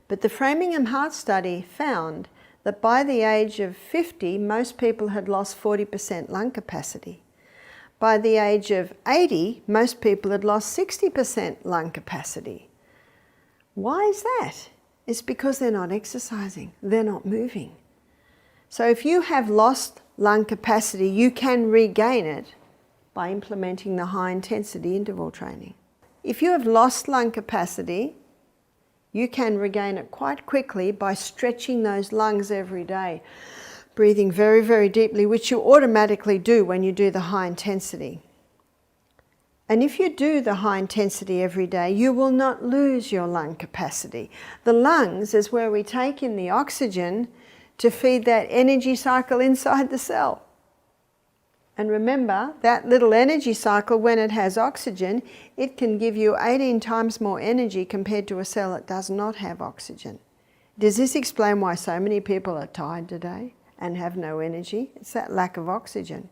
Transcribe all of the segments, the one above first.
But the Framingham Heart Study found that by the age of 50, most people had lost 40% lung capacity. By the age of 80, most people had lost 60% lung capacity. Why is that? It's because they're not exercising, they're not moving. So if you have lost lung capacity, you can regain it by implementing the high intensity interval training. If you have lost lung capacity, you can regain it quite quickly by stretching those lungs every day, breathing very, very deeply, which you automatically do when you do the high intensity. And if you do the high intensity every day, you will not lose your lung capacity. The lungs is where we take in the oxygen to feed that energy cycle inside the cell. And remember, that little energy cycle, when it has oxygen, it can give you 18 times more energy compared to a cell that does not have oxygen. Does this explain why so many people are tired today and have no energy? It's that lack of oxygen.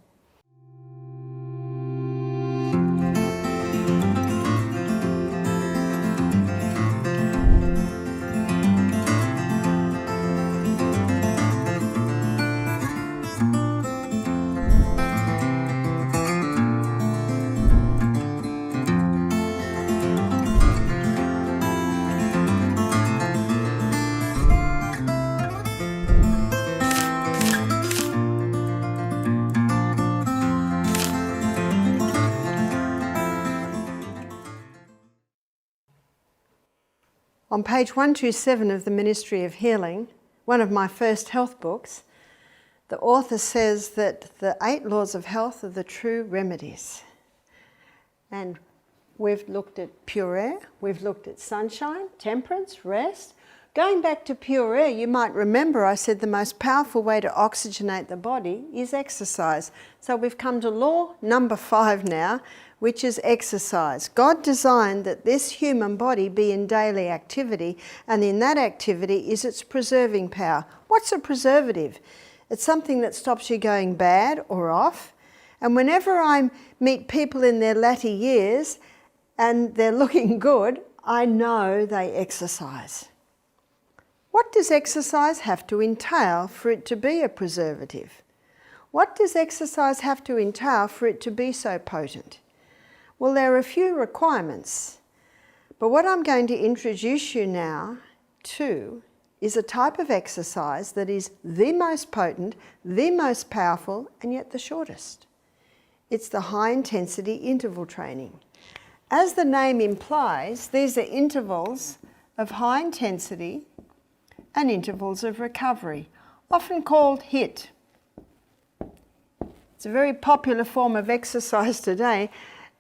On page 127 of the Ministry of Healing, one of my first health books, the author says that the 8 laws of health are the true remedies. And we've looked at pure air, we've looked at sunshine, temperance, rest. Going back to pure air, you might remember I said the most powerful way to oxygenate the body is exercise. So we've come to law number 5 now, which is exercise. God designed that this human body be in daily activity, and in that activity is its preserving power. What's a preservative? It's something that stops you going bad or off. And whenever I meet people in their latter years and they're looking good, I know they exercise. What does exercise have to entail for it to be a preservative? What does exercise have to entail for it to be so potent? Well, there are a few requirements, but what I'm going to introduce you now to is a type of exercise that is the most potent, the most powerful, and yet the shortest. It's the high intensity interval training. As the name implies, these are intervals of high intensity and intervals of recovery, often called HIIT. It's a very popular form of exercise today,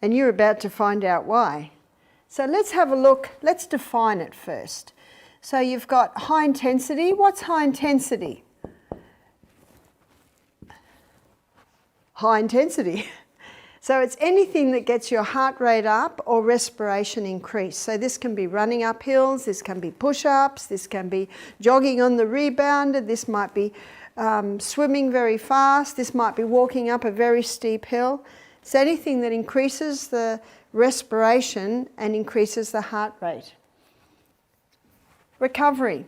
and you're about to find out why. So let's have a look, let's define it first. So you've got high intensity. What's high intensity? High intensity. So it's anything that gets your heart rate up or respiration increased. So this can be running up hills, this can be push-ups, this can be jogging on the rebounder, this might be swimming very fast, this might be walking up a very steep hill. It's anything that increases the respiration and increases the heart rate. Recovery.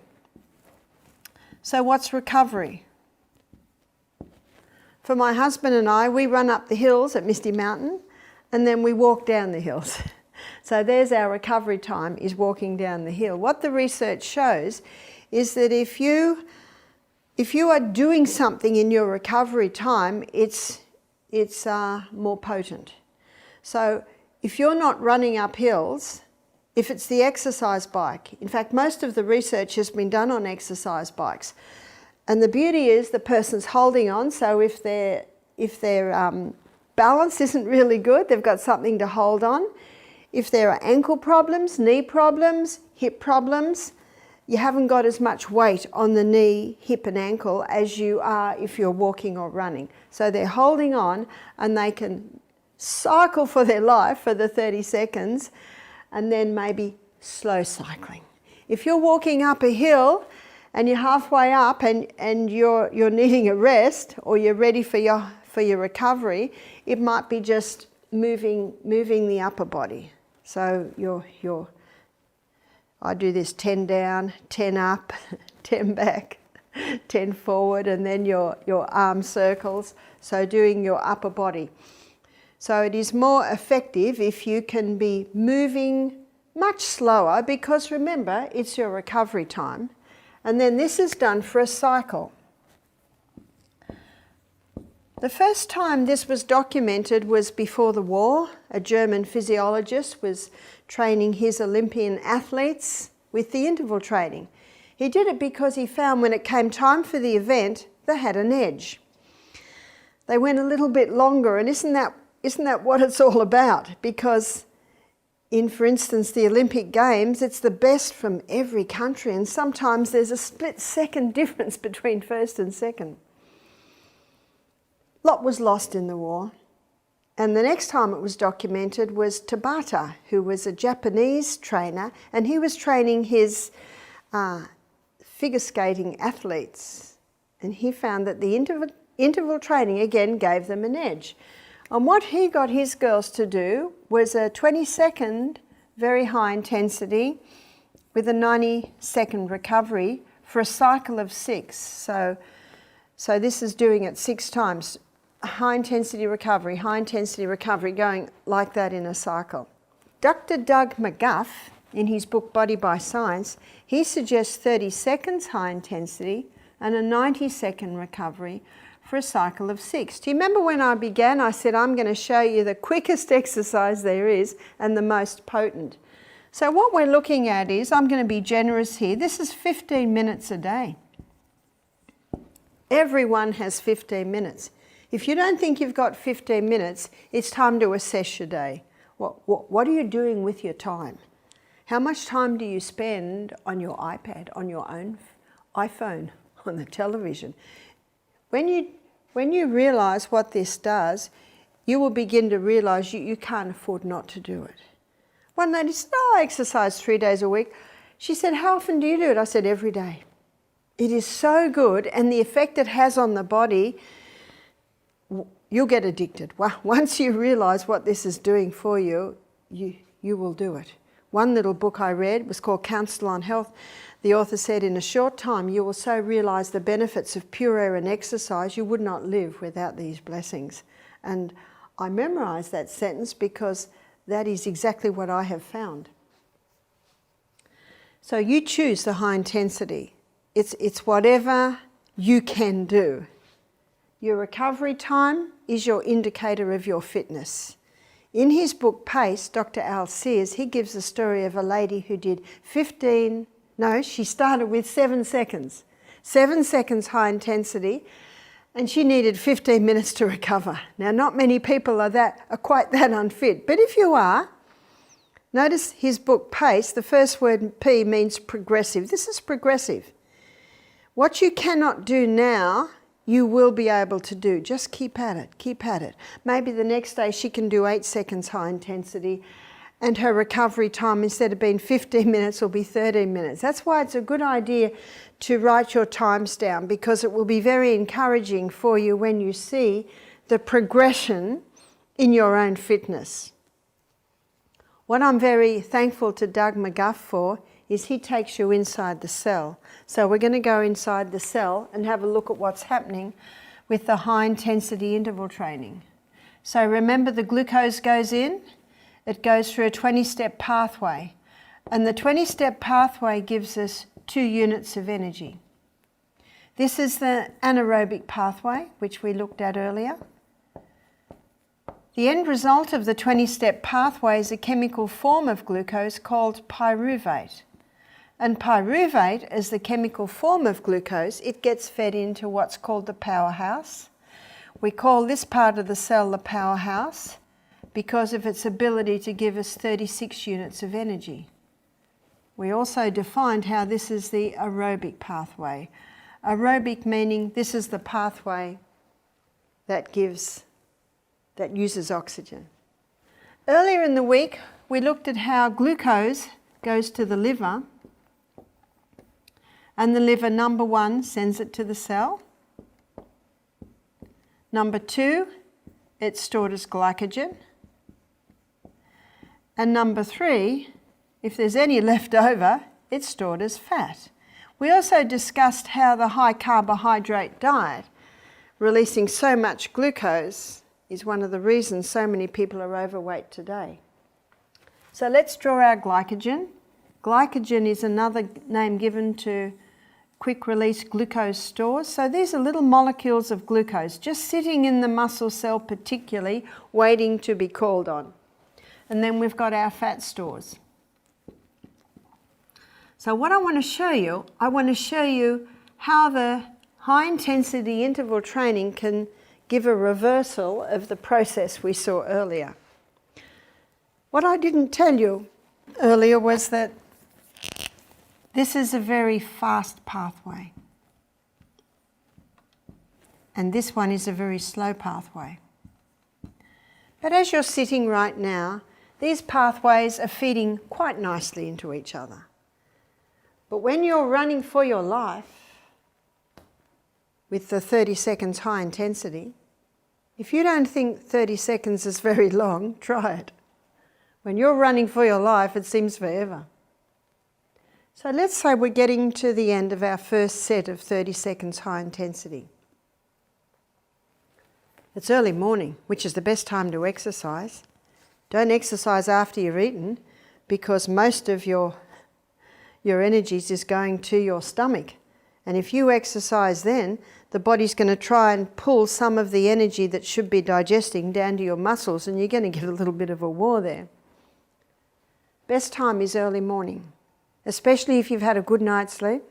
So what's recovery? For my husband and I, we run up the hills at Misty Mountain and then we walk down the hills. So there's our recovery time, is walking down the hill. What the research shows is that if you are doing something in your recovery time, it's more potent. So if you're not running up hills, if it's the exercise bike, in fact most of the research has been done on exercise bikes, and the beauty is the person's holding on, so if their balance isn't really good, they've got something to hold on. If there are ankle problems, knee problems, hip problems, you haven't got as much weight on the knee, hip and ankle as you are if you're walking or running. So they're holding on and they can cycle for their life for the 30 seconds and then maybe slow cycling. If you're walking up a hill and you're halfway up and you're needing a rest or you're ready for your recovery, it might be just moving the upper body. So I do this 10 down, 10 up, 10 back, 10 forward, and then your arm circles. So doing your upper body. So it is more effective if you can be moving much slower, because remember, it's your recovery time. And then this is done for a cycle. The first time this was documented was before the war. A German physiologist was training his Olympian athletes with the interval training. He did it because he found when it came time for the event, they had an edge. They went a little bit longer, and isn't that what it's all about? Because in, for instance, the Olympic Games, it's the best from every country, and sometimes there's a split-second difference between first and second. A lot was lost in the war. And the next time it was documented was Tabata, who was a Japanese trainer, and he was training his figure skating athletes. And he found that the interval training again gave them an edge. And what he got his girls to do was a 20-second, very high intensity with a 90-second recovery for a cycle of 6. So this is doing it 6 times. High intensity recovery, going like that in a cycle. Dr. Doug McGuff, in his book Body by Science, he suggests 30 seconds high intensity and a 90-second recovery for a cycle of 6. Do you remember when I began, I said I'm going to show you the quickest exercise there is and the most potent. So what we're looking at is, I'm going to be generous here, this is 15 minutes a day. Everyone has 15 minutes. If you don't think you've got 15 minutes, it's time to assess your day. What are you doing with your time? How much time do you spend on your iPad, on your own iPhone, on the television? When you realise what this does, you will begin to realise you can't afford not to do it. One lady said, I exercise 3 days a week. She said, how often do you do it? I said, every day. It is so good, and the effect it has on the body, you'll get addicted. Once you realise what this is doing for you, you will do it. One little book I read was called Counsel on Health. The author said, in a short time, you will so realise the benefits of pure air and exercise, you would not live without these blessings. And I memorised that sentence because that is exactly what I have found. So you choose the high intensity. It's whatever you can do. Your recovery time is your indicator of your fitness. In his book Pace, Dr. Al Sears, he gives a story of a lady who did she started with 7 seconds. 7 seconds high intensity, and she needed 15 minutes to recover. Now, not many people are quite that unfit, but if you are, notice his book Pace, the first word P means progressive. This is progressive. What you cannot do now, you will be able to do. Just keep at it, keep at it. Maybe the next day she can do 8 seconds high intensity, and her recovery time, instead of being 15 minutes, will be 13 minutes. That's why it's a good idea to write your times down, because it will be very encouraging for you when you see the progression in your own fitness. What I'm very thankful to Doug McGuff for is he takes you inside the cell. So we're going to go inside the cell and have a look at what's happening with the high intensity interval training. So remember, the glucose goes in, it goes through a 20-step pathway, and the 20-step pathway gives us 2 units of energy. This is the anaerobic pathway, which we looked at earlier. The end result of the 20-step pathway is a chemical form of glucose called pyruvate. And pyruvate, as the chemical form of glucose, it gets fed into what's called the powerhouse. We call this part of the cell the powerhouse because of its ability to give us 36 units of energy. We also defined how this is the aerobic pathway. Aerobic meaning this is the pathway that uses oxygen. Earlier in the week, we looked at how glucose goes to the liver, and the liver, number 1, sends it to the cell. Number 2, it's stored as glycogen. And number 3, if there's any left over, it's stored as fat. We also discussed how the high carbohydrate diet, releasing so much glucose, is one of the reasons so many people are overweight today. So let's draw our glycogen. Glycogen is another name given to quick release glucose stores. So these are little molecules of glucose just sitting in the muscle cell particularly, waiting to be called on. And then we've got our fat stores. So what I want to show you how the high intensity interval training can give a reversal of the process we saw earlier. What I didn't tell you earlier was that this is a very fast pathway. And this one is a very slow pathway. But as you're sitting right now, these pathways are feeding quite nicely into each other. But when you're running for your life with the 30 seconds high intensity, if you don't think 30 seconds is very long, try it. When you're running for your life, it seems forever. So let's say we're getting to the end of our first set of 30 seconds high intensity. It's early morning, which is the best time to exercise. Don't exercise after you've eaten, because most of your energies is going to your stomach. And if you exercise then, the body's going to try and pull some of the energy that should be digesting down to your muscles, and you're going to get a little bit of a war there. Best time is early morning, especially if you've had a good night's sleep,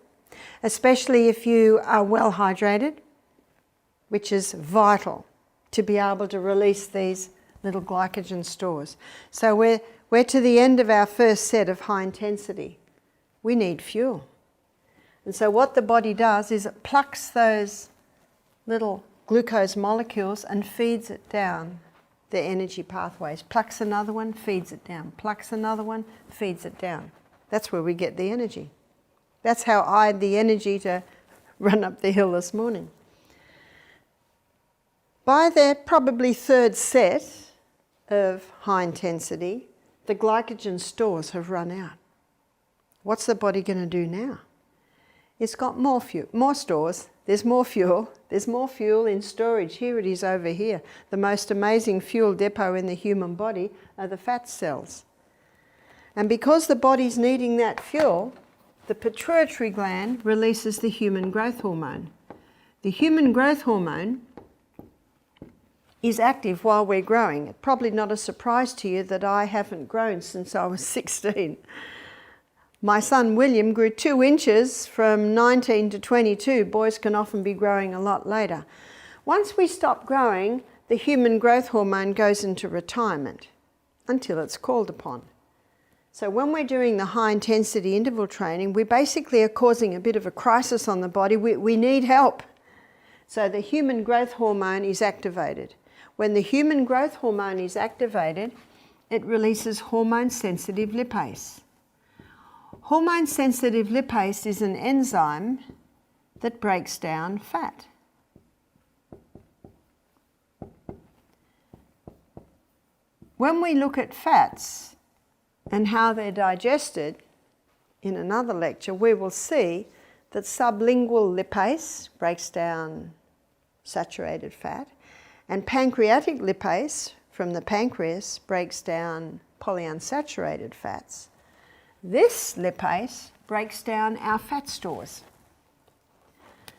especially if you are well hydrated, which is vital to be able to release these little glycogen stores. So we're to the end of our first set of high intensity. We need fuel. And so what the body does is it plucks those little glucose molecules and feeds it down the energy pathways. Plucks another one, feeds it down. Plucks another one, feeds it down. That's where we get the energy. That's how I had the energy to run up the hill this morning. By the probably third set of high intensity, the glycogen stores have run out. What's the body going to do now? It's got more fuel, more stores, there's more fuel in storage. Here it is over here. The most amazing fuel depot in the human body are the fat cells. And because the body's needing that fuel, the pituitary gland releases the human growth hormone. The human growth hormone is active while we're growing. It's probably not a surprise to you that I haven't grown since I was 16. My son William grew 2 inches from 19 to 22. Boys can often be growing a lot later. Once we stop growing, the human growth hormone goes into retirement until it's called upon. So when we're doing the high intensity interval training, we basically are causing a bit of a crisis on the body. We need help. So the human growth hormone is activated. When the human growth hormone is activated, it releases hormone-sensitive lipase. Hormone-sensitive lipase is an enzyme that breaks down fat. When we look at fats and how they're digested, in another lecture, we will see that sublingual lipase breaks down saturated fat, and pancreatic lipase from the pancreas breaks down polyunsaturated fats. This lipase breaks down our fat stores.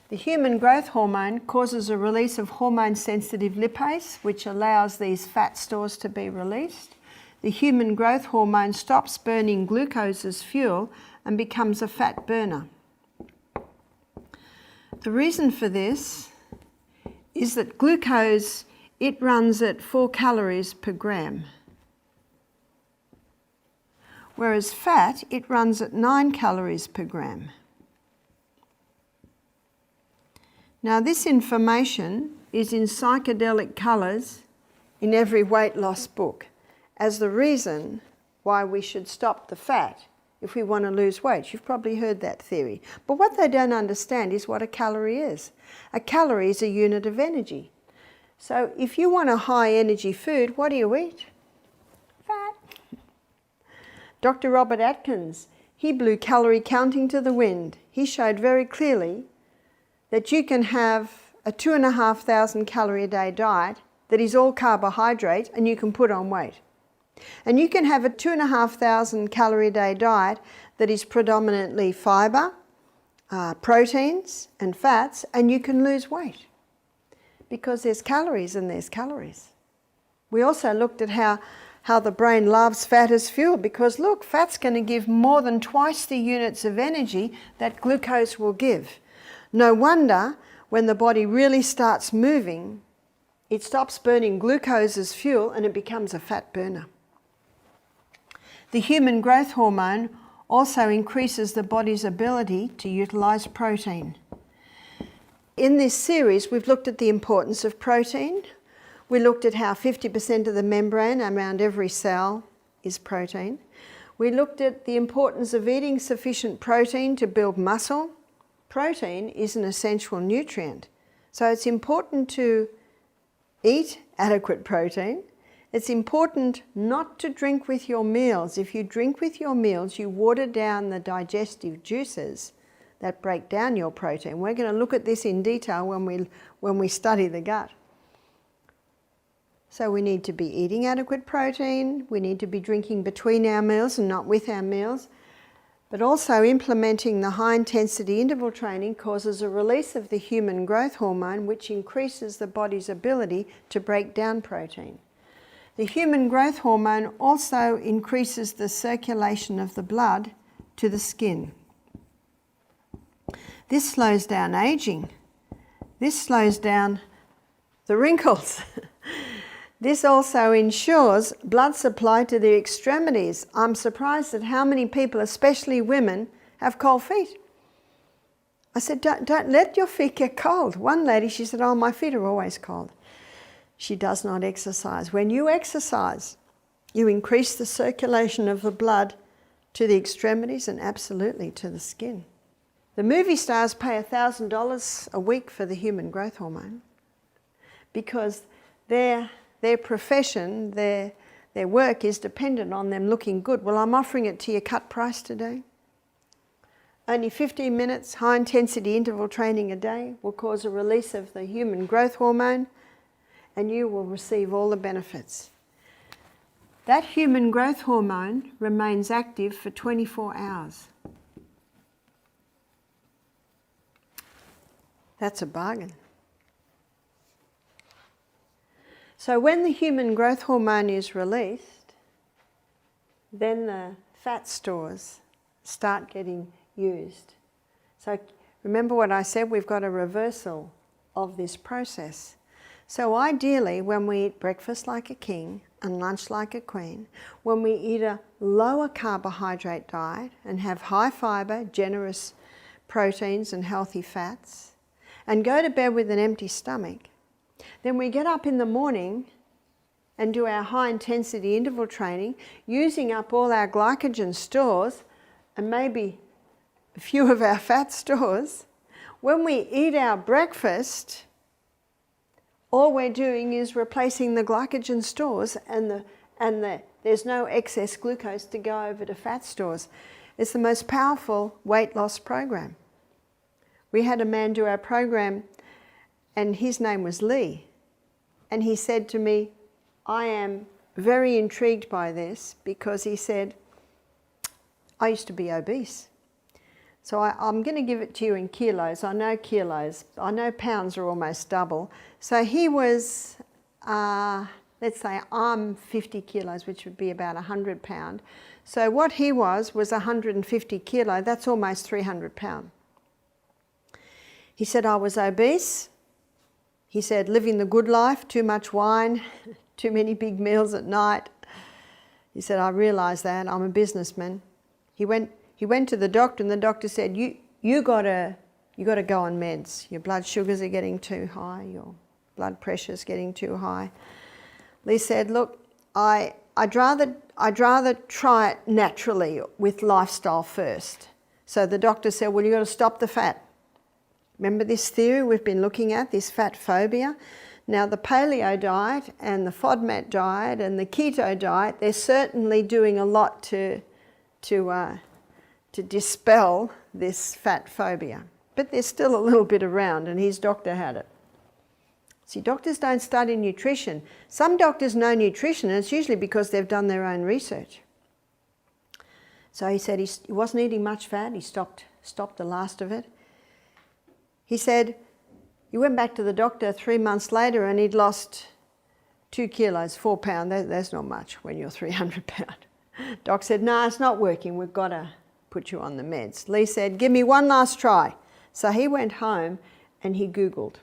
The human growth hormone causes a release of hormone-sensitive lipase, which allows these fat stores to be released. The human growth hormone stops burning glucose as fuel and becomes a fat burner. The reason for this is that glucose, it runs at 4 calories per gram. Whereas fat, it runs at 9 calories per gram. Now this information is in psychedelic colours in every weight loss book as the reason why we should stop the fat if we want to lose weight. You've probably heard that theory. But what they don't understand is what a calorie is. A calorie is a unit of energy. So if you want a high energy food, what do you eat? Fat. Dr. Robert Atkins, he blew calorie counting to the wind. He showed very clearly that you can have a 2,500 calorie a day diet that is all carbohydrate and you can put on weight. And you can have a 2,500 calorie a day diet that is predominantly fibre, proteins and fats, and you can lose weight because there's calories and there's calories. We also looked at how the brain loves fat as fuel because look, fat's going to give more than twice the units of energy that glucose will give. No wonder when the body really starts moving, it stops burning glucose as fuel and it becomes a fat burner. The human growth hormone also increases the body's ability to utilise protein. In this series, we've looked at the importance of protein. We looked at how 50% of the membrane around every cell is protein. We looked at the importance of eating sufficient protein to build muscle. Protein is an essential nutrient, so it's important to eat adequate protein. It's important not to drink with your meals. If you drink with your meals, you water down the digestive juices that break down your protein. We're going to look at this in detail when we study the gut. So we need to be eating adequate protein. We need to be drinking between our meals and not with our meals. But also implementing the high-intensity interval training causes a release of the human growth hormone, which increases the body's ability to break down protein. The human growth hormone also increases the circulation of the blood to the skin. This slows down aging. This slows down the wrinkles. This also ensures blood supply to the extremities. I'm surprised at how many people, especially women, have cold feet. I said, don't let your feet get cold. One lady, she said, oh, my feet are always cold. She does not exercise. When you exercise, you increase the circulation of the blood to the extremities and absolutely to the skin. The movie stars pay $1,000 a week for the human growth hormone because their profession, their work is dependent on them looking good. Well, I'm offering it to you cut price today. Only 15 minutes high-intensity interval training a day will cause a release of the human growth hormone and you will receive all the benefits. That human growth hormone remains active for 24 hours. That's a bargain. So when the human growth hormone is released, then the fat stores start getting used. So remember what I said, we've got a reversal of this process. So ideally, when we eat breakfast like a king and lunch like a queen, when we eat a lower carbohydrate diet and have high fibre, generous proteins and healthy fats, and go to bed with an empty stomach, then we get up in the morning and do our high-intensity interval training, using up all our glycogen stores and maybe a few of our fat stores. When we eat our breakfast, all we're doing is replacing the glycogen stores and there's no excess glucose to go over to fat stores. It's the most powerful weight loss program. We had a man do our program and his name was Lee. And he said to me, I am very intrigued by this because he said, I used to be obese. So I'm going to give it to you in kilos. I know kilos. I know pounds are almost double. So he was, let's say I'm 50 kilos, which would be about 100 pounds. So what he was 150 kilo. That's almost 300 pounds. He said, I was obese. He said, living the good life, too much wine, too many big meals at night. He said, I realised that. I'm a businessman. He went to the doctor and the doctor said, you gotta go on meds. Your blood sugars are getting too high, your blood pressure's getting too high. Lee said, look, I'd rather try it naturally with lifestyle first. So the doctor said, well, you've got to stop the fat. Remember this theory we've been looking at, this fat phobia? Now the paleo diet and the FODMAP diet and the keto diet, they're certainly doing a lot to to dispel this fat phobia. But there's still a little bit around, and his doctor had it. See, doctors don't study nutrition. Some doctors know nutrition, and it's usually because they've done their own research. So he said he wasn't eating much fat. He stopped the last of it. He said he went back to the doctor 3 months later and he'd lost 2 kilos, 4 pounds. That's not much when you're 300 pound. Doc said, no, it's not working. We've got to put you on the meds. Lee said, give me one last try. So he went home and he Googled.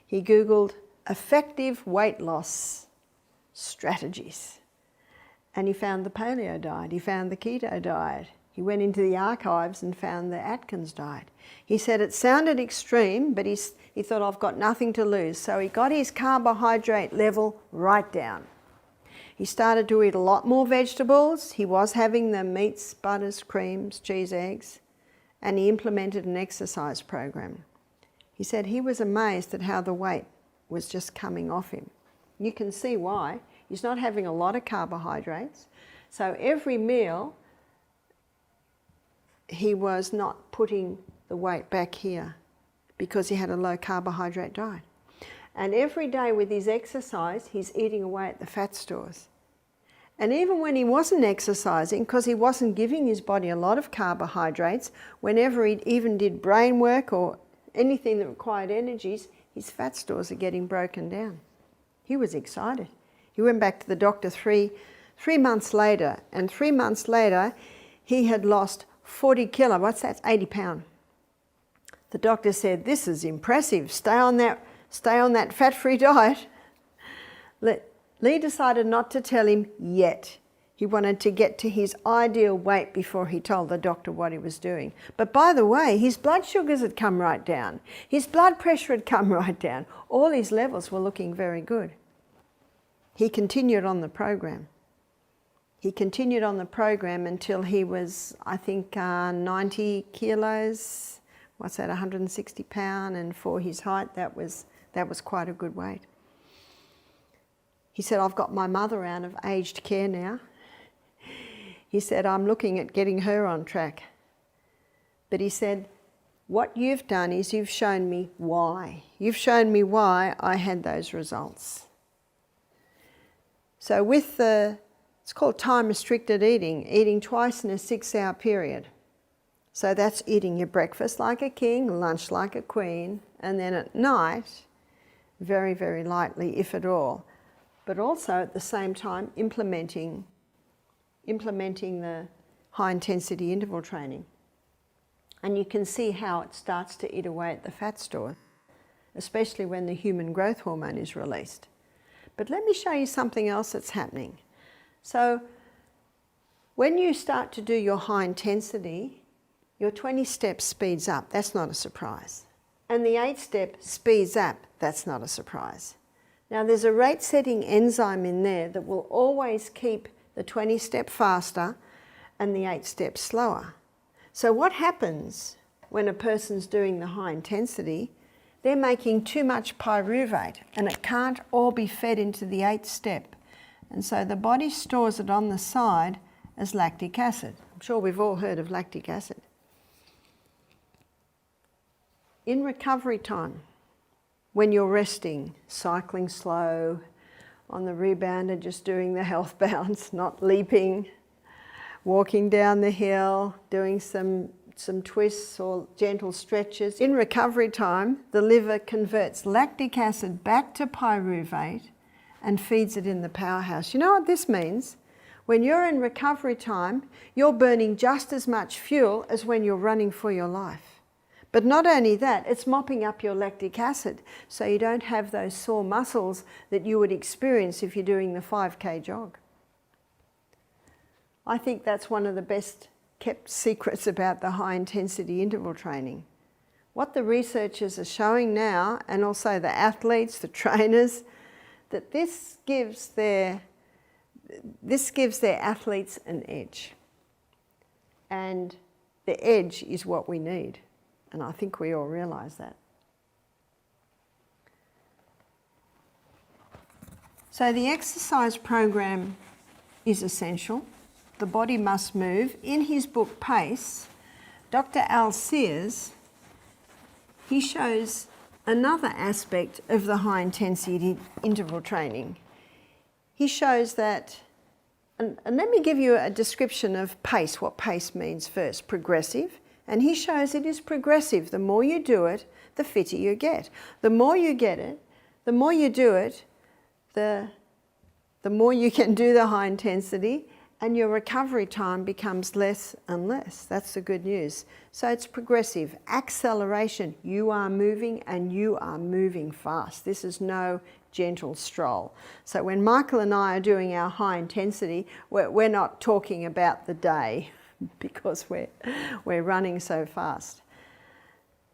He Googled effective weight loss strategies. And he found the paleo diet. He found the keto diet. He went into the archives and found the Atkins diet. He said it sounded extreme, but he thought, I've got nothing to lose. So he got his carbohydrate level right down. He started to eat a lot more vegetables. He was having the meats, butters, creams, cheese, eggs, and he implemented an exercise program. He said he was amazed at how the weight was just coming off him. You can see why. He's not having a lot of carbohydrates. So every meal, he was not putting the weight back here because he had a low carbohydrate diet. And every day with his exercise, he's eating away at the fat stores. And even when he wasn't exercising, because he wasn't giving his body a lot of carbohydrates, whenever he even did brain work or anything that required energies, his fat stores are getting broken down. He was excited. He went back to the doctor three months later, and 3 months later, he had lost 40 kilos. What's that? 80 pounds. The doctor said, this is impressive. Stay on that fat-free diet. Lee decided not to tell him yet. He wanted to get to his ideal weight before he told the doctor what he was doing. But by the way, his blood sugars had come right down. His blood pressure had come right down. All his levels were looking very good. He continued on the program. He continued on the program until he was, I think, 90 kilos. What's that, 160 pounds? And for his height, that was quite a good weight. He said, I've got my mother out of aged care now. He said, I'm looking at getting her on track. But he said, what you've done is you've shown me why. You've shown me why I had those results. So with it's called time-restricted eating, eating twice in a 6-hour period. So that's eating your breakfast like a king, lunch like a queen, and then at night, very, very lightly, if at all. But also at the same time implementing the high-intensity interval training. And you can see how it starts to eat away at the fat store, especially when the human growth hormone is released. But let me show you something else that's happening. So when you start to do your high intensity, your 20 step speeds up. That's not a surprise. And the 8 step speeds up. That's not a surprise. Now there's a rate setting enzyme in there that will always keep the 20 step faster and the 8 step slower. So what happens when a person's doing the high intensity? They're making too much pyruvate and it can't all be fed into the 8th step. And so the body stores it on the side as lactic acid. I'm sure we've all heard of lactic acid. In recovery time, when you're resting, cycling slow, on the rebounder just doing the health bounce, not leaping, walking down the hill, doing some twists or gentle stretches. In recovery time, the liver converts lactic acid back to pyruvate and feeds it in the powerhouse. You know what this means? When you're in recovery time, you're burning just as much fuel as when you're running for your life. But not only that, it's mopping up your lactic acid so you don't have those sore muscles that you would experience if you're doing the 5K jog. I think that's one of the best kept secrets about the high intensity interval training. What the researchers are showing now, and also the athletes, the trainers, that this gives their athletes an edge. And the edge is what we need. And I think we all realise that. So the exercise program is essential. the body must move. In his book Pace, Dr. Al Sears, he shows another aspect of the high intensity interval training. He shows that, and let me give you a description of pace, what pace means first, progressive. And he shows it is progressive. The more you do it, the fitter you get. The more you get it, the more you do it, the more you can do the high intensity, and your recovery time becomes less and less. That's the good news. So it's progressive. Acceleration, you are moving and you are moving fast. This is no gentle stroll. So when Michael and I are doing our high intensity, we're not talking about the day because we're running so fast.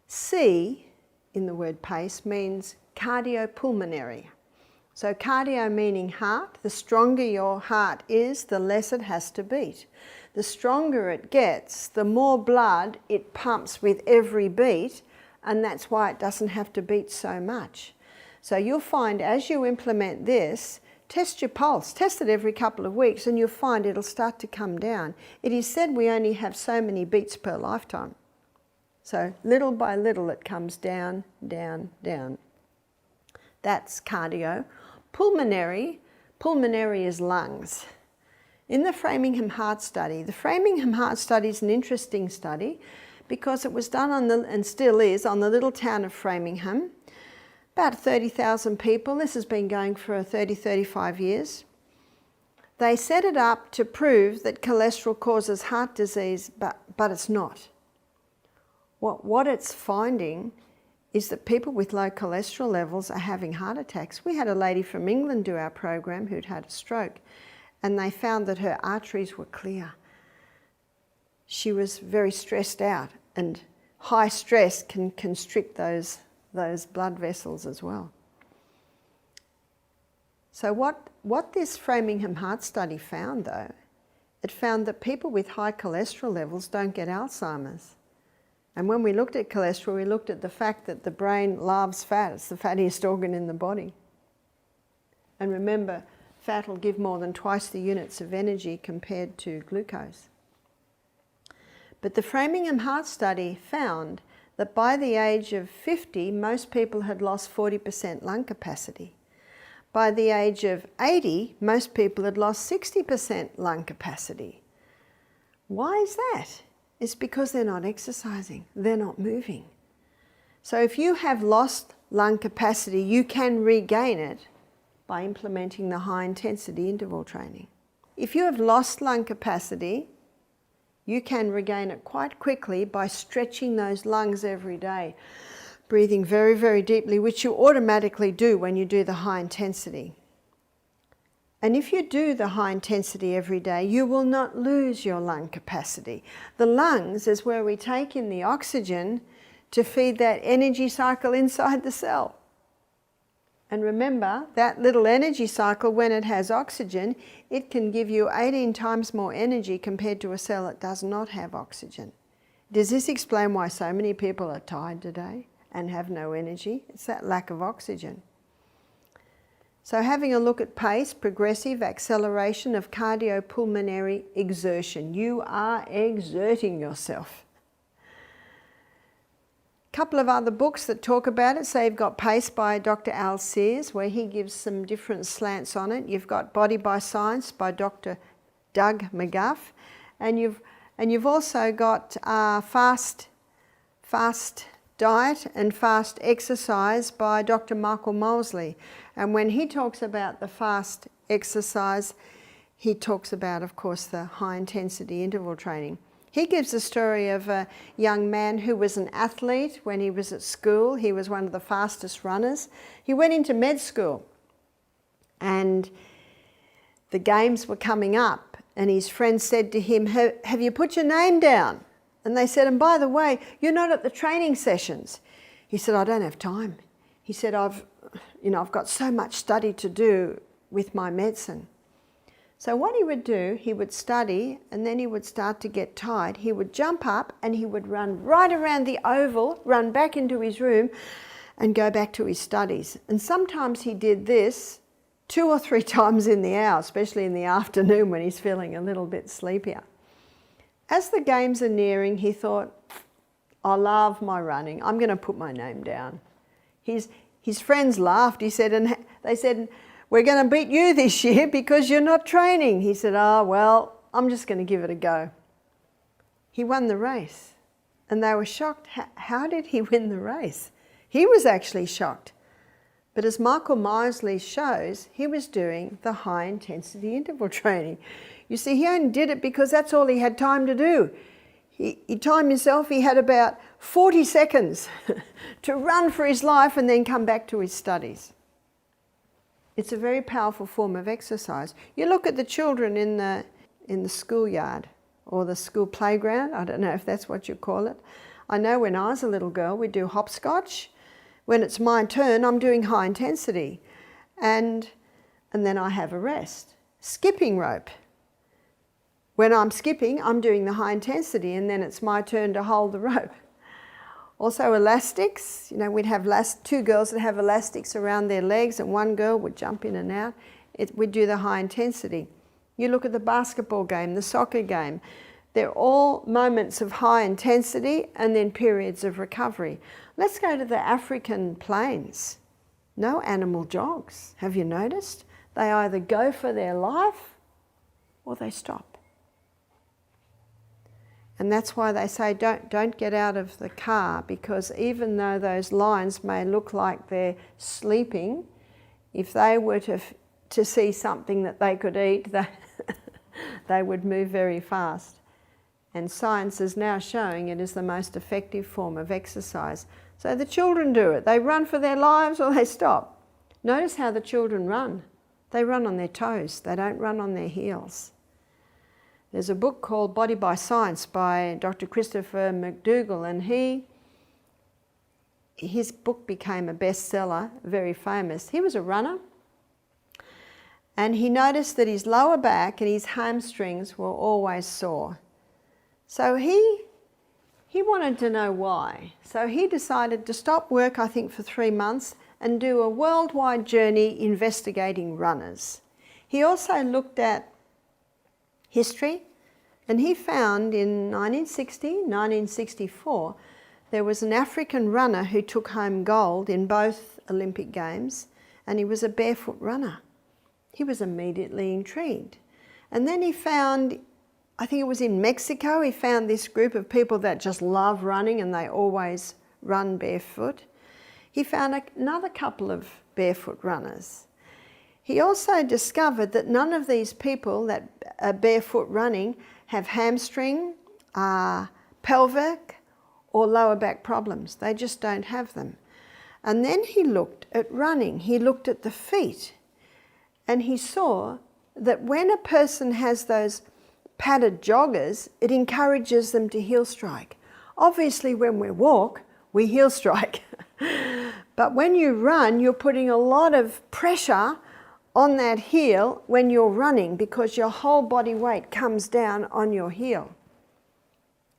C in the word pace means cardiopulmonary. So cardio meaning heart. The stronger your heart is, the less it has to beat. The stronger it gets, the more blood it pumps with every beat, and that's why it doesn't have to beat so much. So you'll find as you implement this, test your pulse, test it every couple of weeks, and you'll find it'll start to come down. It is said we only have so many beats per lifetime. So little by little it comes down, down, down. That's cardio. Pulmonary is lungs. In the Framingham Heart Study, the Framingham Heart Study is an interesting study because it was done on and still is, on the little town of Framingham. About 30,000 people. This has been going for 30, 35 years. They set it up to prove that cholesterol causes heart disease, but it's not. What it's finding is that people with low cholesterol levels are having heart attacks. We had a lady from England do our program who'd had a stroke, and they found that her arteries were clear. She was very stressed out, and high stress can constrict those blood vessels as well. So what this Framingham Heart Study found though, it found that people with high cholesterol levels don't get Alzheimer's. And when we looked at cholesterol, we looked at the fact that the brain loves fat. It's the fattiest organ in the body. And remember, fat will give more than twice the units of energy compared to glucose. But the Framingham Heart Study found that by the age of 50, most people had lost 40% lung capacity. By the age of 80, most people had lost 60% lung capacity. Why is that? It's because they're not exercising, they're not moving. So if you have lost lung capacity, you can regain it by implementing the high intensity interval training. If you have lost lung capacity, you can regain it quite quickly by stretching those lungs every day, breathing very, very deeply, which you automatically do when you do the high intensity. And if you do the high intensity every day, you will not lose your lung capacity. The lungs is where we take in the oxygen to feed that energy cycle inside the cell. And remember, that little energy cycle, when it has oxygen, it can give you 18 times more energy compared to a cell that does not have oxygen. Does this explain why so many people are tired today and have no energy? It's that lack of oxygen. So having a look at pace, progressive acceleration of cardiopulmonary exertion. You are exerting yourself. A couple of other books that talk about it. So you've got Pace by Dr. Al Sears, where he gives some different slants on it. You've got Body by Science by Dr. Doug McGuff. And you've also got Fast Diet and Fast Exercise by Dr. Michael Mosley. And when he talks about the fast exercise, he talks about, of course, the high intensity interval training. He gives a story of a young man who was an athlete when he was at school. He was one of the fastest runners. He went into med school and the games were coming up, and his friend said to him, have you put your name down? And they said, and by the way, you're not at the training sessions. He said, I don't have time. He said, I've got so much study to do with my medicine. So what he would do, he would study, and then he would start to get tired. He would jump up and he would run right around the oval, run back into his room and go back to his studies. And sometimes he did this 2 or 3 times in the hour, especially in the afternoon when he's feeling a little bit sleepier. As the games are nearing, he thought, I love my running. I'm going to put my name down. His friends laughed. They said, we're going to beat you this year because you're not training. He said, oh, well, I'm just going to give it a go. He won the race. And they were shocked. How did he win the race? He was actually shocked. But as Michael Misley shows, he was doing the high intensity interval training. You see, he only did it because that's all he had time to do. He timed himself, he had about 40 seconds to run for his life and then come back to his studies. It's a very powerful form of exercise. You look at the children in the schoolyard or the school playground, I don't know if that's what you call it. I know when I was a little girl, we'd do hopscotch. When it's my turn, I'm doing high intensity. And then I have a rest. Skipping rope. When I'm skipping, I'm doing the high intensity and then it's my turn to hold the rope. Also elastics, you know, we'd have 2 girls that have elastics around their legs and one girl would jump in and out. We'd do the high intensity. You look at the basketball game, the soccer game, they're all moments of high intensity and then periods of recovery. Let's go to the African plains. No animal jogs, have you noticed? They either go for their life or they stop. And that's why they say don't get out of the car, because even though those lions may look like they're sleeping, if they were to see something that they could eat, they would move very fast. And science is now showing it is the most effective form of exercise. So the children do it. They run for their lives or they stop. Notice how the children run. They run on their toes. They don't run on their heels. There's a book called Body by Science by Dr. Christopher McDougall, and his book became a bestseller, very famous. He was a runner, and he noticed that his lower back and his hamstrings were always sore. So he wanted to know why. So he decided to stop work, I think, for 3 months and do a worldwide journey investigating runners. He also looked at history, and he found in 1960, 1964, there was an African runner who took home gold in both Olympic Games, and he was a barefoot runner. He was immediately intrigued. And then he found, I think it was in Mexico, he found this group of people that just love running and they always run barefoot. He found another couple of barefoot runners. He also discovered that none of these people that are barefoot running have hamstring, pelvic or lower back problems. They just don't have them. And then he looked at running. He looked at the feet, and he saw that when a person has those padded joggers, it encourages them to heel strike. Obviously when we walk, we heel strike. But when you run, you're putting a lot of pressure on that heel when you're running, because your whole body weight comes down on your heel.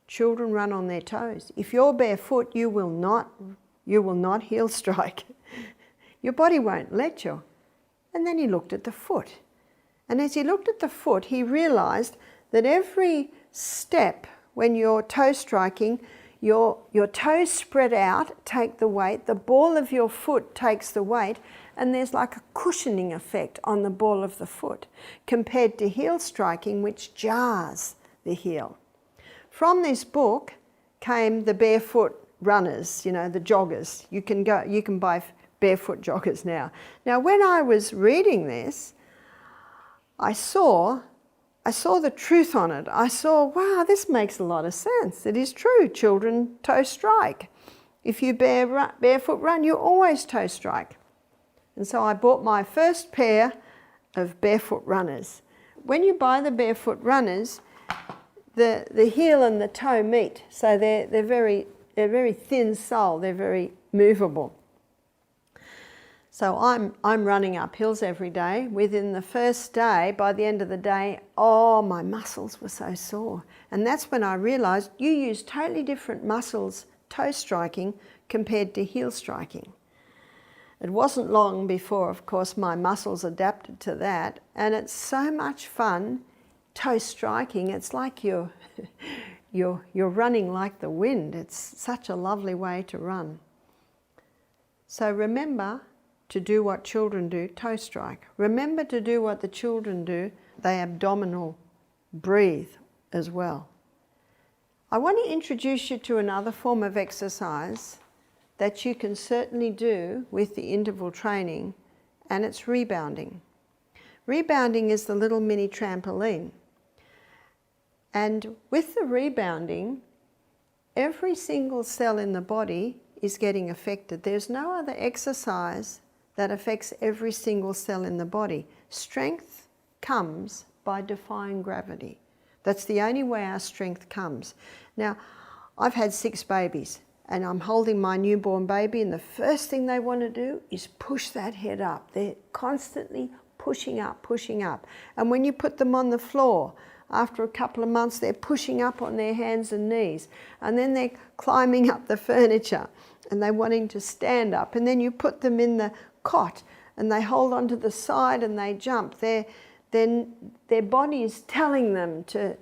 Children run on their toes. If you're barefoot, you will not heel strike. Your body won't let you. And then he looked at the foot. And as he looked at the foot, he realized that every step when you're toe striking, your toes spread out, take the weight, the ball of your foot takes the weight, and there's like a cushioning effect on the ball of the foot compared to heel striking, which jars the heel. From this book came the barefoot runners, you know, the joggers. You can buy barefoot joggers now. Now, when I was reading this, I saw the truth on it. I saw, wow, this makes a lot of sense. It is true, children toe strike. If you barefoot run, you always toe strike. And so I bought my first pair of barefoot runners. When you buy the barefoot runners, the heel and the toe meet. So they're very thin sole, they're very movable. So I'm running up hills every day. Within the first day, by the end of the day, oh, my muscles were so sore. And that's when I realized you use totally different muscles toe striking compared to heel striking. It wasn't long before, of course, my muscles adapted to that, and it's so much fun toe striking. It's like you're running like the wind. It's such a lovely way to run. So remember to do what children do, toe strike. Remember to do what the children do, they abdominal breathe as well. I want to introduce you to another form of exercise that you can certainly do with the interval training, and it's rebounding. Rebounding is the little mini trampoline. And with the rebounding, every single cell in the body is getting affected. There's no other exercise that affects every single cell in the body. Strength comes by defying gravity. That's the only way our strength comes. Now, I've had 6 babies, and I'm holding my newborn baby, and the first thing they want to do is push that head up. They're constantly pushing up, pushing up. And when you put them on the floor, after a couple of months, they're pushing up on their hands and knees, and then they're climbing up the furniture, and they're wanting to stand up. And then you put them in the cot, and they hold onto the side and they jump. Their body is telling them to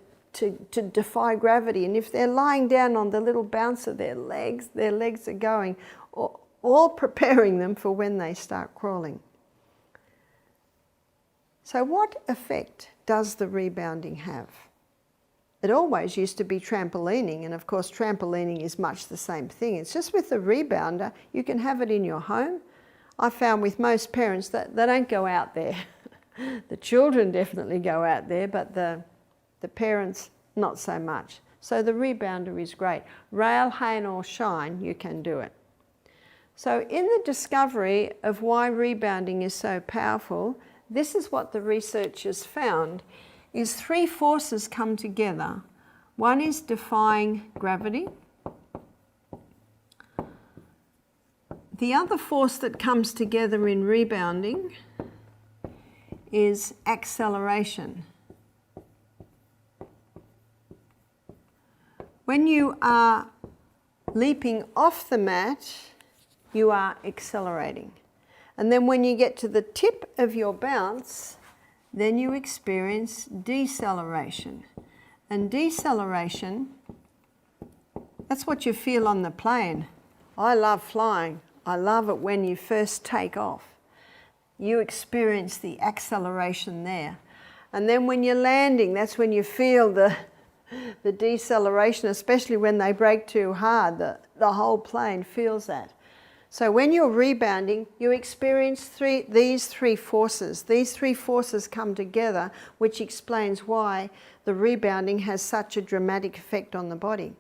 defy gravity. And if they're lying down on the little bouncer, their legs are going, all preparing them for when they start crawling. So what effect does the rebounding have? It always used to be trampolining, and of course trampolining is much the same thing. It's just with the rebounder, you can have it in your home. I found with most parents that they don't go out there. The children definitely go out there, but the parents not so much. So the rebounder is great. Rail, hail or shine, you can do it. So in the discovery of why rebounding is so powerful, this is what the researchers found, is 3 forces come together. One is defying gravity. The other force that comes together in rebounding is acceleration. When you are leaping off the mat, you are accelerating. And then when you get to the tip of your bounce, then you experience deceleration. And deceleration, that's what you feel on the plane. I love flying. I love it when you first take off. You experience the acceleration there. And then when you're landing, that's when you feel the deceleration, especially when they brake too hard. The whole plane feels that. So when you're rebounding, you experience these three forces. These 3 forces come together, which explains why the rebounding has such a dramatic effect on the body.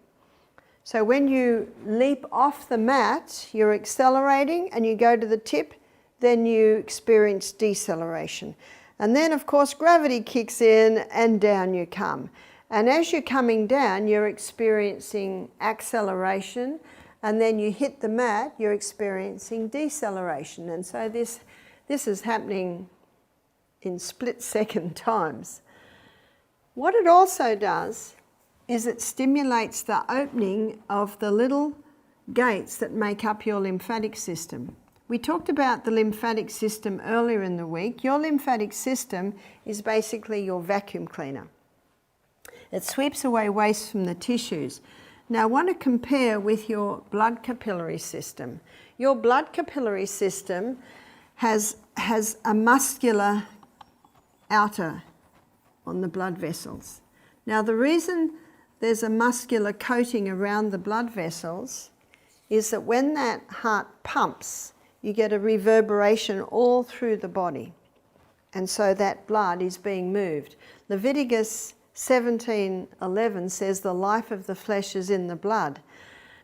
So when you leap off the mat, you're accelerating, and you go to the tip, then you experience deceleration. And then, of course, gravity kicks in and down you come. And as you're coming down, you're experiencing acceleration, and then you hit the mat, you're experiencing deceleration. And so this is happening in split-second times. What it also does is it stimulates the opening of the little gates that make up your lymphatic system. We talked about the lymphatic system earlier in the week. Your lymphatic system is basically your vacuum cleaner. It sweeps away waste from the tissues. Now I want to compare with your blood capillary system. Your blood capillary system has a muscular outer on the blood vessels. Now the reason there's a muscular coating around the blood vessels is that when that heart pumps, you get a reverberation all through the body. And so that blood is being moved. Leviticus 17:11 says the life of the flesh is in the blood.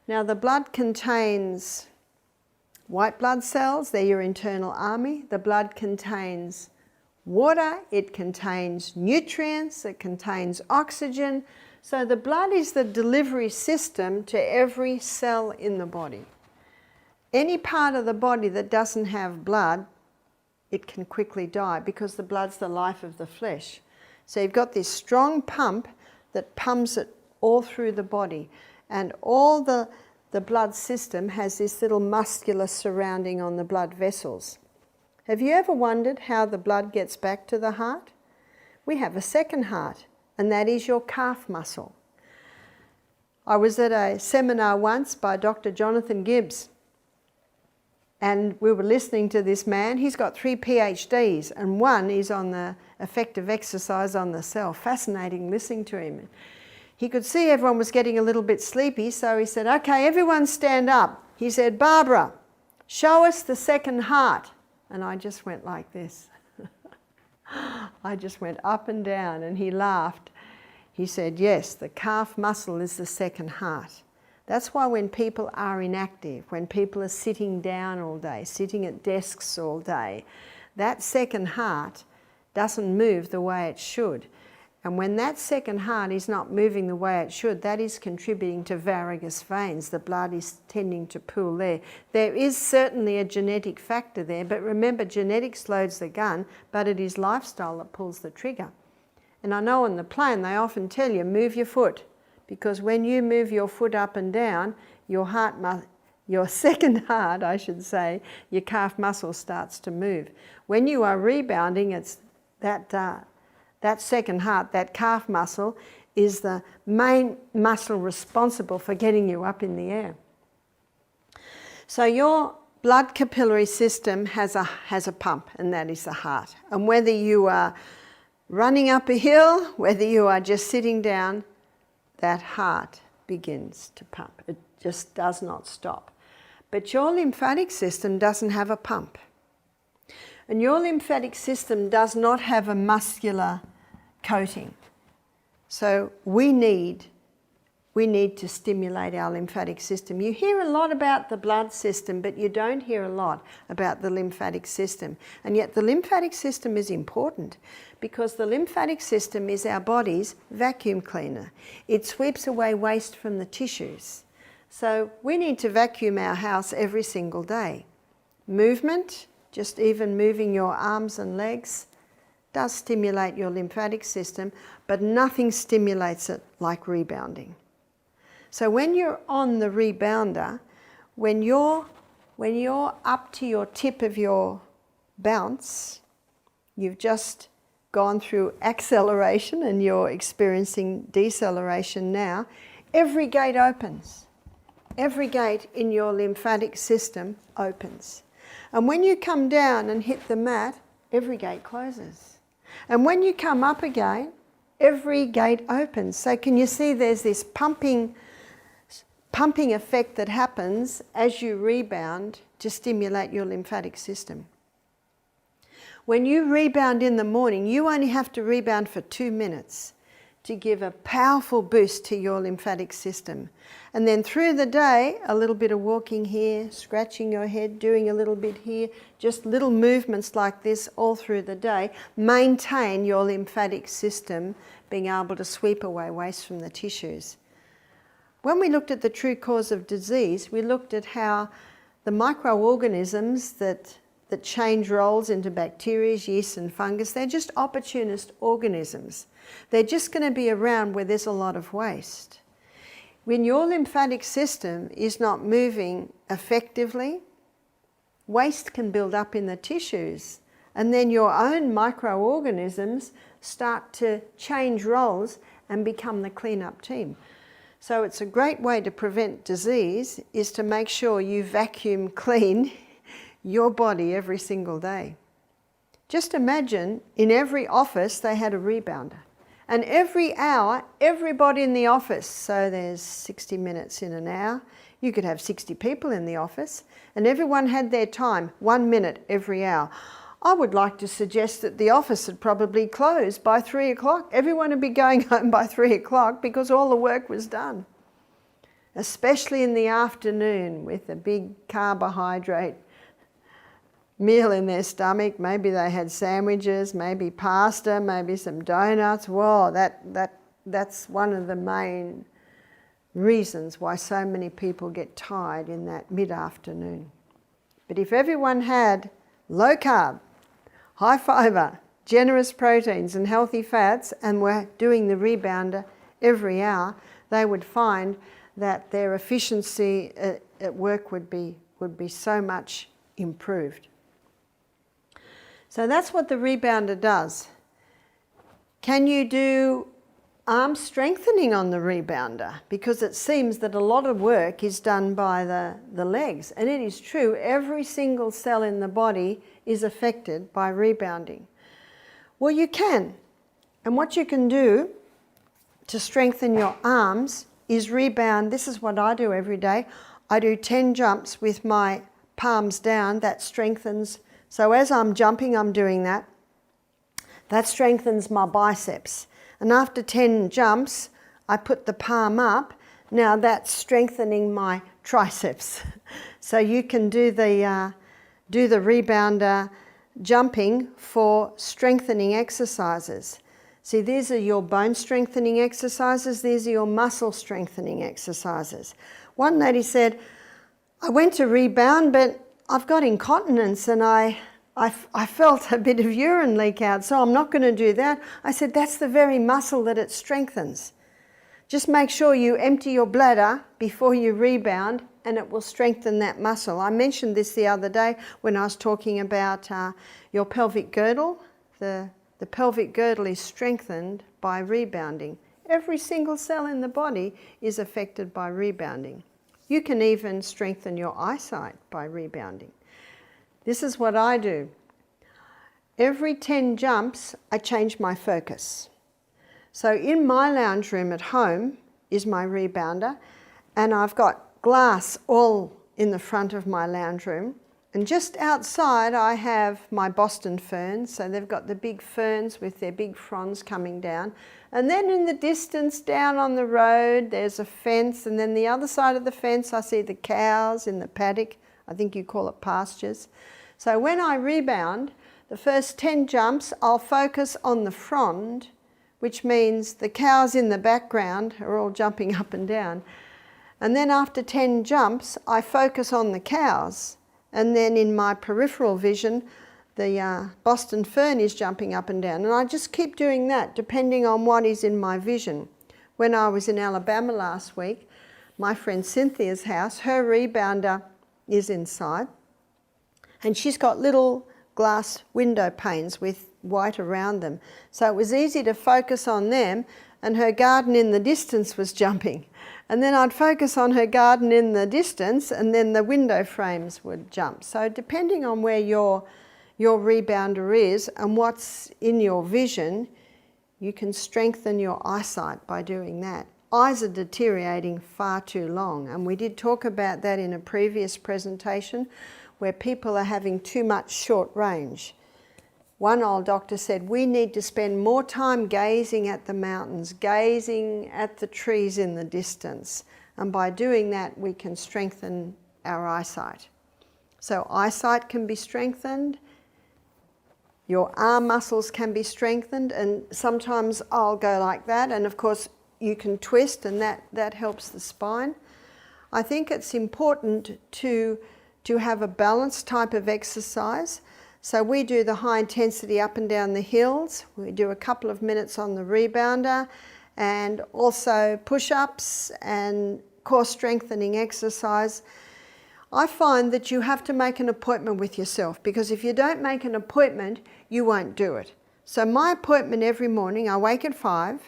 Now the blood contains white blood cells, they're your internal army. The blood contains water, it contains nutrients, it contains oxygen. So the blood is the delivery system to every cell in the body. Any part of the body that doesn't have blood, it can quickly die because the blood's the life of the flesh. So you've got this strong pump that pumps it all through the body, and all the the blood system has this little muscular surrounding on the blood vessels. Have you ever wondered how the blood gets back to the heart? We have a second heart, and that is your calf muscle. I was at a seminar once by Dr. Jonathan Gibbs, and we were listening to this man. He's got 3 PhDs, and one is on the effect of exercise on the cell. Fascinating listening to him. He could see everyone was getting a little bit sleepy, so he said, "Okay, everyone stand up." He said, "Barbara, show us the second heart." And I just went like this. I just went up and down, and he laughed. He said, "Yes, the calf muscle is the second heart." That's why when people are inactive, when people are sitting down all day, sitting at desks all day, that second heart doesn't move the way it should. And when that second heart is not moving the way it should, that is contributing to varicose veins. The blood is tending to pool there. There is certainly a genetic factor there, but remember, genetics loads the gun, but it is lifestyle that pulls the trigger. And I know on the plane they often tell you, move your foot, because when you move your foot up and down, your second heart, I should say, your calf muscle starts to move. When you are rebounding, it's that second heart, that calf muscle, is the main muscle responsible for getting you up in the air. So your blood capillary system has a pump, and that is the heart. And whether you are running up a hill, whether you are just sitting down, that heart begins to pump. It just does not stop. But your lymphatic system doesn't have a pump. And your lymphatic system does not have a muscular coating. So we need to stimulate our lymphatic system. You hear a lot about the blood system, but you don't hear a lot about the lymphatic system. And yet the lymphatic system is important, because the lymphatic system is our body's vacuum cleaner. It sweeps away waste from the tissues. So we need to vacuum our house every single day. Movement, just even moving your arms and legs, does stimulate your lymphatic system, but nothing stimulates it like rebounding. So when you're on the rebounder, when you're up to your tip of your bounce, you've just gone through acceleration and you're experiencing deceleration now, every gate opens. Every gate in your lymphatic system opens. And when you come down and hit the mat, every gate closes. And when you come up again, every gate opens. So can you see there's this pumping effect that happens as you rebound to stimulate your lymphatic system. When you rebound in the morning, you only have to rebound for 2 minutes to give a powerful boost to your lymphatic system. And then through the day, a little bit of walking here, scratching your head, doing a little bit here, just little movements like this all through the day, maintain your lymphatic system being able to sweep away waste from the tissues. When we looked at the true cause of disease, we looked at how the microorganisms that change roles into bacteria, yeast and fungus, they're just opportunist organisms. They're just going to be around where there's a lot of waste. When your lymphatic system is not moving effectively, waste can build up in the tissues, and then your own microorganisms start to change roles and become the cleanup team. So it's a great way to prevent disease is to make sure you vacuum clean your body every single day. Just imagine in every office they had a rebounder. And every hour, everybody in the office, so there's 60 minutes in an hour, you could have 60 people in the office, and everyone had their time, 1 minute every hour. I would like to suggest that the office would probably close by 3 o'clock. Everyone would be going home by 3 o'clock because all the work was done. Especially in the afternoon with a big carbohydrate meal in their stomach. Maybe they had sandwiches, maybe pasta, maybe some donuts. Whoa, that's one of the main reasons why so many people get tired in that mid-afternoon. But if everyone had low carb, high fibre, generous proteins and healthy fats and were doing the rebounder every hour, they would find that their efficiency at work would be so much improved. So that's what the rebounder does. Can you do arm strengthening on the rebounder? Because it seems that a lot of work is done by the legs. And it is true, every single cell in the body is affected by rebounding. Well, you can. And what you can do to strengthen your arms is rebound. This is what I do every day. I do 10 jumps with my palms down. That strengthens. So as I'm jumping, I'm doing that. That strengthens my biceps. And after 10 jumps, I put the palm up. Now that's strengthening my triceps. So you can do the rebounder jumping for strengthening exercises. See, these are your bone strengthening exercises. These are your muscle strengthening exercises. One lady said, I went to rebound, but I've got incontinence and I felt a bit of urine leak out, so I'm not going to do that. I said, that's the very muscle that it strengthens. Just make sure you empty your bladder before you rebound and it will strengthen that muscle. I mentioned this the other day when I was talking about your pelvic girdle. The pelvic girdle is strengthened by rebounding. Every single cell in the body is affected by rebounding. You can even strengthen your eyesight by rebounding. This is what I do. Every 10 jumps, I change my focus. So in my lounge room at home is my rebounder, and I've got glass all in the front of my lounge room. And just outside I have my Boston ferns, so they've got the big ferns with their big fronds coming down. And then in the distance down on the road there's a fence, and then the other side of the fence I see the cows in the paddock. I think you call it pastures. So when I rebound, the first 10 jumps I'll focus on the frond, which means the cows in the background are all jumping up and down. And then after 10 jumps I focus on the cows. And then in my peripheral vision, the Boston fern is jumping up and down. And I just keep doing that depending on what is in my vision. When I was in Alabama last week, my friend Cynthia's house, her rebounder is inside. And she's got little glass window panes with white around them. So it was easy to focus on them, and her garden in the distance was jumping. And then I'd focus on her garden in the distance, and then the window frames would jump. So depending on where your rebounder is and what's in your vision, you can strengthen your eyesight by doing that. Eyes are deteriorating far too long, and we did talk about that in a previous presentation where people are having too much short range. One old doctor said, we need to spend more time gazing at the mountains, gazing at the trees in the distance. And by doing that, we can strengthen our eyesight. So eyesight can be strengthened, your arm muscles can be strengthened, and sometimes I'll go like that, and of course you can twist, and that helps the spine. I think it's important to have a balanced type of exercise. So we do the high intensity up and down the hills. We do a couple of minutes on the rebounder, and also push-ups and core strengthening exercise. I find that you have to make an appointment with yourself, because if you don't make an appointment, you won't do it. So my appointment every morning, I wake at 5,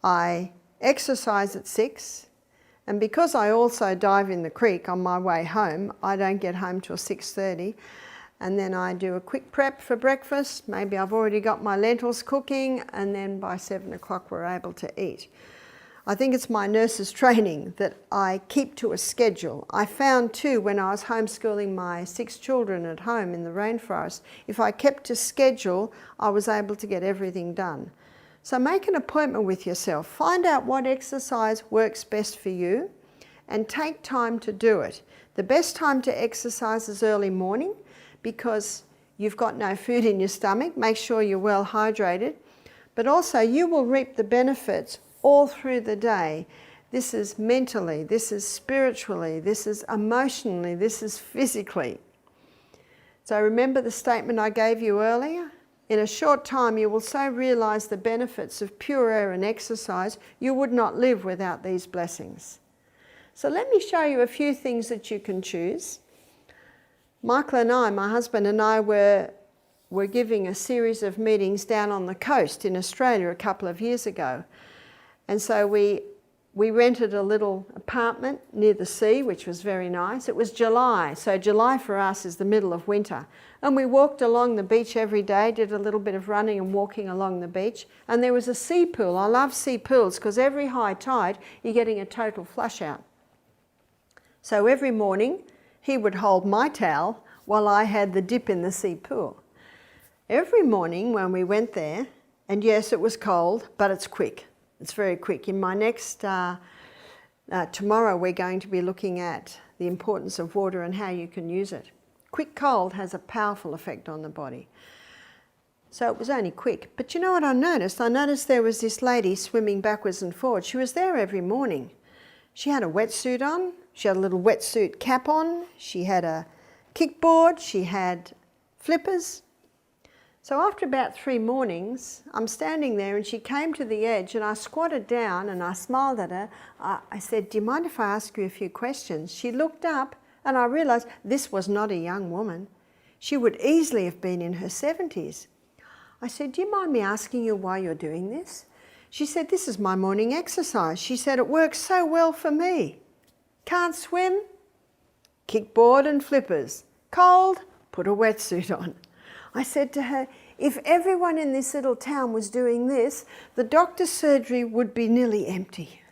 I exercise at 6, and because I also dive in the creek on my way home, I don't get home till 6:30. And then I do a quick prep for breakfast. Maybe I've already got my lentils cooking, and then by 7 o'clock we're able to eat. I think it's my nurse's training that I keep to a schedule. I found too, when I was homeschooling my 6 children at home in the rainforest, if I kept to schedule, I was able to get everything done. So make an appointment with yourself. Find out what exercise works best for you and take time to do it. The best time to exercise is early morning, because you've got no food in your stomach. Make sure you're well hydrated. But also you will reap the benefits all through the day. This is mentally, this is spiritually, this is emotionally, this is physically. So remember the statement I gave you earlier? In a short time you will so realize the benefits of pure air and exercise, you would not live without these blessings. So let me show you a few things that you can choose. Michael and I, my husband and I, were giving a series of meetings down on the coast in Australia a couple of years ago. And so we rented a little apartment near the sea, which was very nice. It was July, so July for us is the middle of winter. And we walked along the beach every day, did a little bit of running and walking along the beach. And there was a sea pool. I love sea pools because every high tide, you're getting a total flush out. So every morning, he would hold my towel while I had the dip in the sea pool. Every morning when we went there, and yes, it was cold, but it's quick. It's very quick. In my next, tomorrow we're going to be looking at the importance of water and how you can use it. Quick cold has a powerful effect on the body. So it was only quick. But you know what I noticed? I noticed there was this lady swimming backwards and forwards. She was there every morning. She had a wetsuit on. She had a little wetsuit cap on. She had a kickboard. She had flippers. So after about 3 mornings, I'm standing there and she came to the edge and I squatted down and I smiled at her. I said, "Do you mind if I ask you a few questions?" She looked up and I realised this was not a young woman. She would easily have been in her 70s. I said, "Do you mind me asking you why you're doing this?" She said, "This is my morning exercise." She said, "It works so well for me. Can't swim? Kickboard and flippers. Cold? Put a wetsuit on." I said to her, if everyone in this little town was doing this, the doctor's surgery would be nearly empty.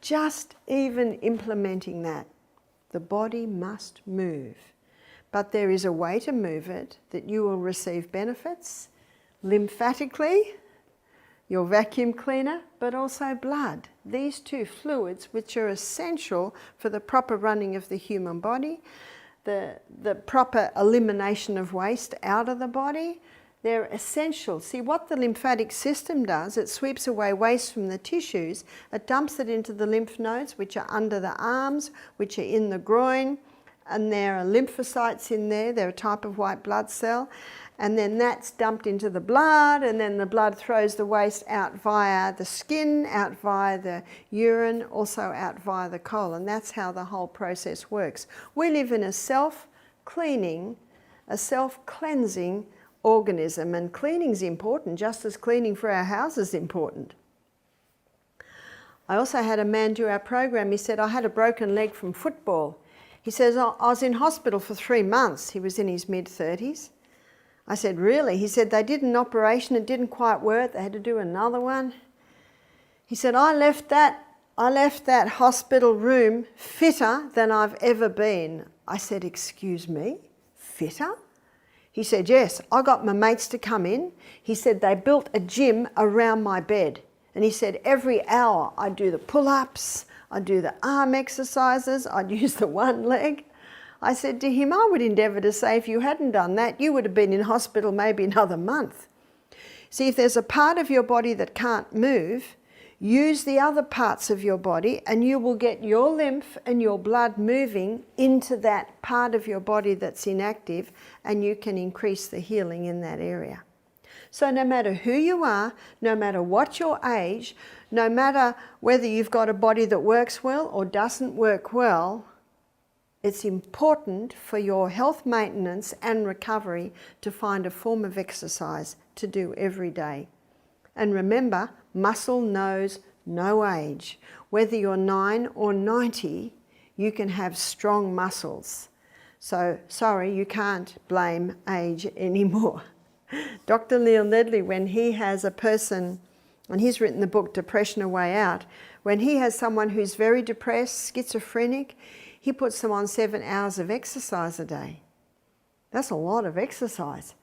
Just even implementing that. The body must move. But there is a way to move it that you will receive benefits lymphatically, your vacuum cleaner, but also blood. These two fluids, which are essential for the proper running of the human body, the proper elimination of waste out of the body, they're essential. See, what the lymphatic system does, it sweeps away waste from the tissues, it dumps it into the lymph nodes, which are under the arms, which are in the groin, and there are lymphocytes in there. They're a type of white blood cell. And then that's dumped into the blood, and then the blood throws the waste out via the skin, out via the urine, also out via the colon. That's how the whole process works. We live in a self-cleaning, a self-cleansing organism, and cleaning's important, just as cleaning for our house is important. I also had a man do our program. He said, "I had a broken leg from football." He says, "I was in hospital for 3 months." He was in his mid-30s. I said, "Really?" He said, "They did an operation, it didn't quite work, they had to do another one." He said, I left that hospital room fitter than I've ever been." I said, "Excuse me, fitter?" He said, "Yes, I got my mates to come in." He said, "They built a gym around my bed." And he said, "Every hour I'd do the pull-ups, I'd do the arm exercises, I'd use the one leg." I said to him, "I would endeavour to say if you hadn't done that, you would have been in hospital maybe another month." See, if there's a part of your body that can't move, use the other parts of your body and you will get your lymph and your blood moving into that part of your body that's inactive, and you can increase the healing in that area. So no matter who you are, no matter what your age, no matter whether you've got a body that works well or doesn't work well, it's important for your health maintenance and recovery to find a form of exercise to do every day. And remember, muscle knows no age. Whether you're 9 or 90, you can have strong muscles. So, sorry, you can't blame age anymore. Dr. Neil Nedley, when he has a person, and he's written the book Depression A Way Out, when he has someone who's very depressed, schizophrenic, he puts them on 7 hours of exercise a day. That's a lot of exercise.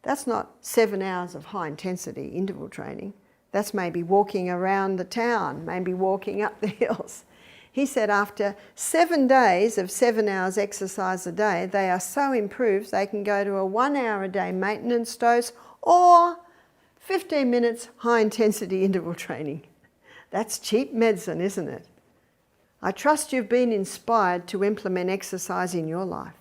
That's not 7 hours of high intensity interval training. That's maybe walking around the town, maybe walking up the hills. He said after 7 days of 7 hours exercise a day, they are so improved they can go to a 1 hour a day maintenance dose or 15 minutes high intensity interval training. That's cheap medicine, isn't it? I trust you've been inspired to implement exercise in your life.